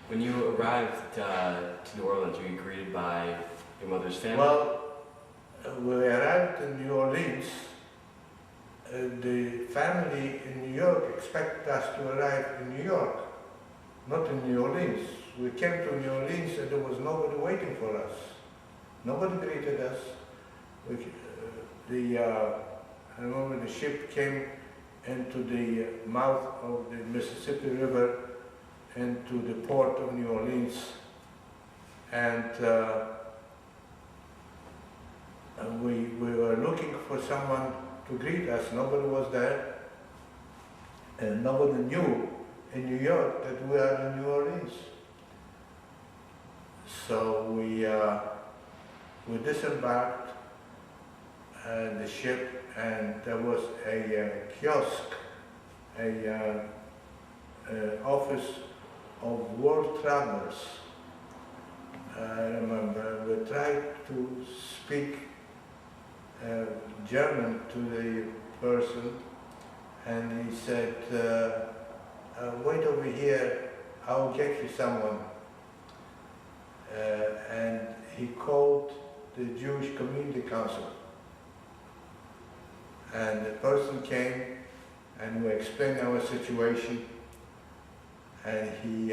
When you arrived to New Orleans, were you greeted by your mother's family? Well, we arrived in New Orleans. The family in New York expected us to arrive in New York, not in New Orleans. We came to New Orleans and there was nobody waiting for us. Nobody greeted us. I remember the ship came into the mouth of the Mississippi River into the port of New Orleans, and we were looking for someone to greet us. Nobody was there, and nobody knew in New York that we are in New Orleans. So we disembarked the ship, and there was a kiosk, a office of world travelers. I remember we tried to speak German to the person, and he said, wait over here, I'll get you someone. And he called the Jewish Community Council. And the person came and we explained our situation, and he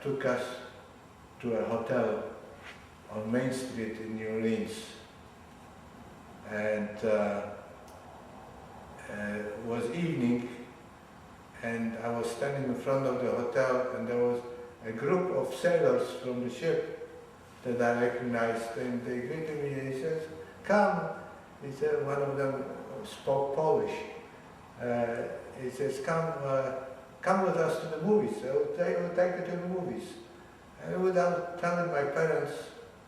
took us to a hotel on Main Street in New Orleans. And it was evening, and I was standing in front of the hotel, and there was a group of sailors from the ship that I recognized, and they greeted me, and he says, come. He said, one of them spoke Polish. He says, come with us to the movies. I will take you to the movies. And without telling my parents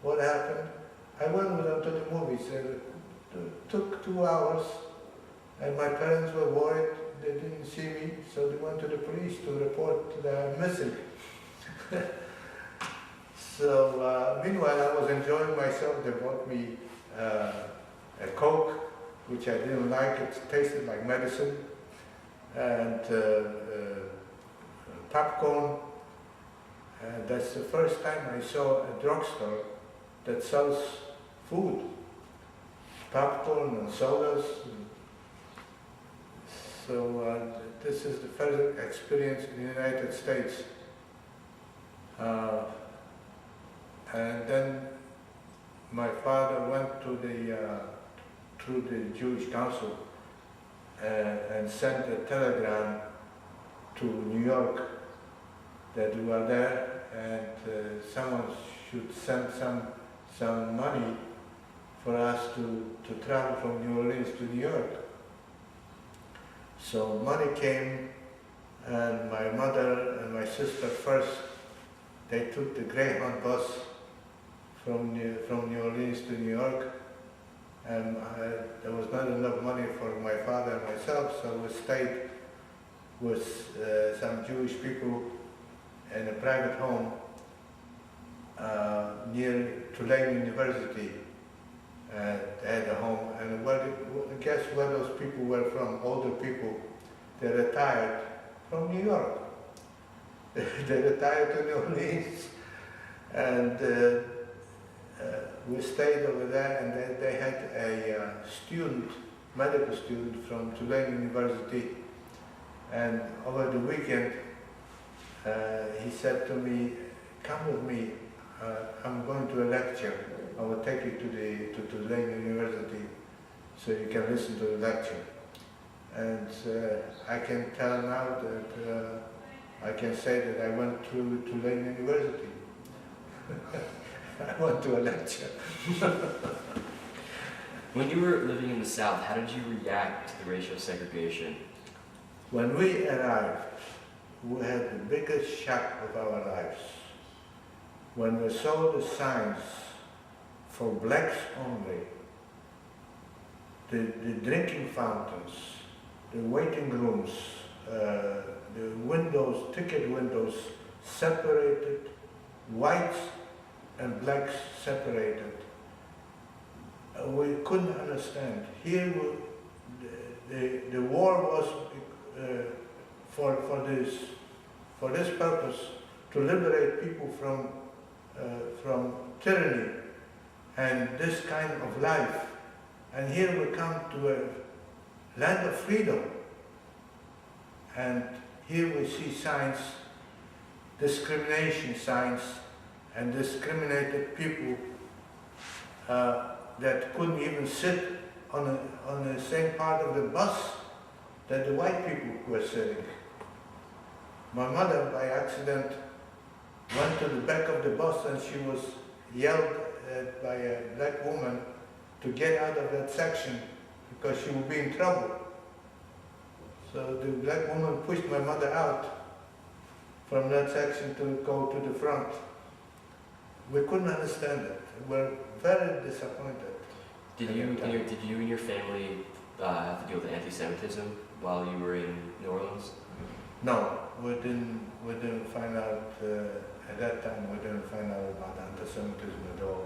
what happened, I went with them to the movies. It took 2 hours, and my parents were worried. They didn't see me, so they went to the police to report that I'm missing. So meanwhile, I was enjoying myself. They bought me a Coke, which I didn't like. It tasted like medicine, and popcorn. And that's the first time I saw a drugstore that sells food, popcorn and sodas. So this is the first experience in the United States. And then my father went to the Jewish Council and sent a telegram to New York that we were there, and someone should send some money for us to travel from New Orleans to New York. So money came, and my mother and my sister first, they took the Greyhound bus from New Orleans to New York, and there was not enough money for my father and myself, so we stayed with some Jewish people in a private home near Tulane University. They had a home, and guess where those people were from? Older people. They retired from New York. They retired to New Orleans, and we stayed over there, and they had a medical student from Tulane University, and over the weekend he said to me, come with me, I'm going to a lecture. I will take you to Tulane University so you can listen to the lecture. And I can tell now that I can say that I went to Tulane University. I went to a lecture. When you were living in the South, how did you react to the racial segregation? When we arrived, we had the biggest shock of our lives. When we saw the signs for blacks only, the drinking fountains, the waiting rooms, the windows, ticket windows separated, whites and blacks separated. We couldn't understand. Here, the war was for this purpose, to liberate people from tyranny and this kind of life. And here we come to a land of freedom. And here we see signs, discrimination signs, and discriminated people that couldn't even sit on the same part of the bus that the white people were sitting. My mother, by accident, went to the back of the bus and she was yelled at by a black woman to get out of that section because she would be in trouble. So the black woman pushed my mother out from that section to go to the front. We couldn't understand it. We were very disappointed. Did you and your family have to deal with anti-Semitism while you were in New Orleans? No, we didn't find out, at that time we didn't find out about anti-Semitism at all.